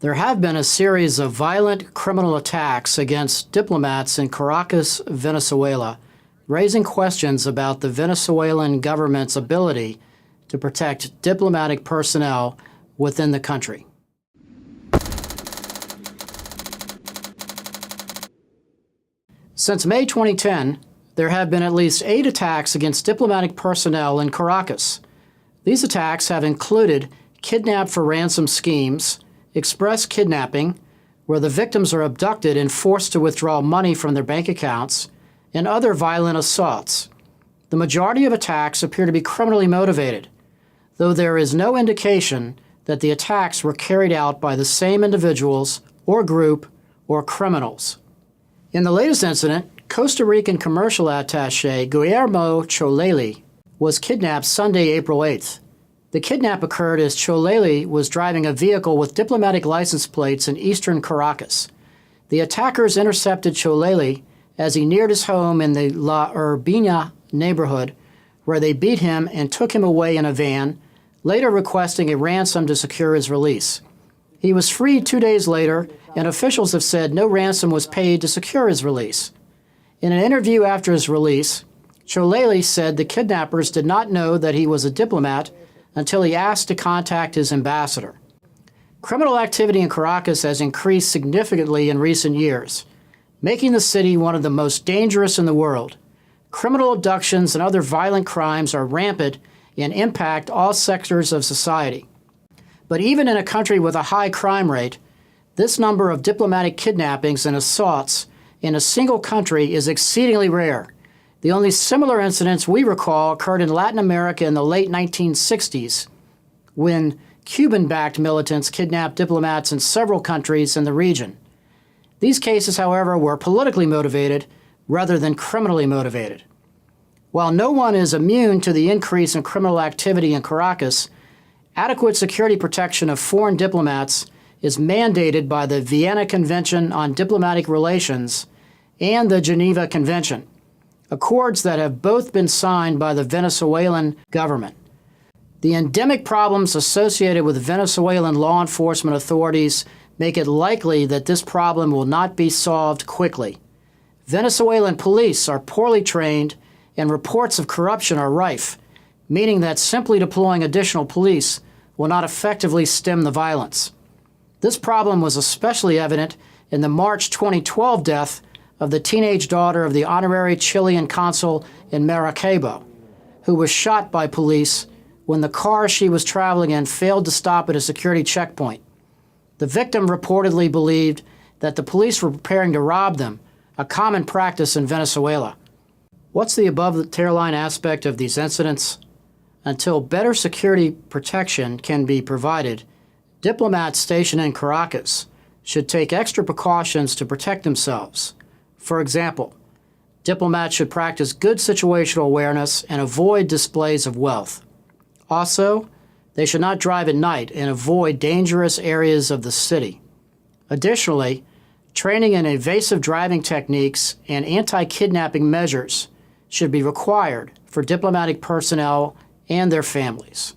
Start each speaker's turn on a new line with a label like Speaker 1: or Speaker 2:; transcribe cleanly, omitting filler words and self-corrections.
Speaker 1: There have been a series of violent criminal attacks against diplomats in Caracas, Venezuela, raising questions about the Venezuelan government's ability to protect diplomatic personnel within the country. Since May 2010, there have been at least 8 attacks against diplomatic personnel in Caracas. These attacks have included kidnap for ransom schemes, express kidnapping, where the victims are abducted and forced to withdraw money from their bank accounts, and other violent assaults. The majority of attacks appear to be criminally motivated, though there is no indication that the attacks were carried out by the same individuals or group or criminals. In the latest incident, Costa Rican commercial attaché Guillermo Choleli was kidnapped Sunday, April 8th. The kidnap occurred as Choleli was driving a vehicle with diplomatic license plates in eastern Caracas. The attackers intercepted Choleli as he neared his home in the La Urbina neighborhood, where they beat him and took him away in a van, later requesting a ransom to secure his release. He was freed 2 days later, and officials have said no ransom was paid to secure his release. In an interview after his release, Choleli said the kidnappers did not know that he was a diplomat until he asked to contact his ambassador. Criminal activity in Caracas has increased significantly in recent years, making the city one of the most dangerous in the world. Criminal abductions and other violent crimes are rampant and impact all sectors of society. But even in a country with a high crime rate, this number of diplomatic kidnappings and assaults in a single country is exceedingly rare. The only similar incidents we recall occurred in Latin America in the late 1960s, when Cuban-backed militants kidnapped diplomats in several countries in the region. These cases, however, were politically motivated rather than criminally motivated. While no one is immune to the increase in criminal activity in Caracas, adequate security protection of foreign diplomats is mandated by the Vienna Convention on Diplomatic Relations and the Geneva Convention, accords that have both been signed by the Venezuelan government. The endemic problems associated with Venezuelan law enforcement authorities make it likely that this problem will not be solved quickly. Venezuelan police are poorly trained and reports of corruption are rife, meaning that simply deploying additional police will not effectively stem the violence. This problem was especially evident in the March 2012 death of the teenage daughter of the honorary Chilean consul in Maracaibo, who was shot by police when the car she was traveling in failed to stop at a security checkpoint. The victim reportedly believed that the police were preparing to rob them, a common practice in Venezuela. What's the above-the-tearline aspect of these incidents? Until better security protection can be provided, diplomats stationed in Caracas should take extra precautions to protect themselves. For example, diplomats should practice good situational awareness and avoid displays of wealth. Also, they should not drive at night and avoid dangerous areas of the city. Additionally, training in evasive driving techniques and anti-kidnapping measures should be required for diplomatic personnel and their families.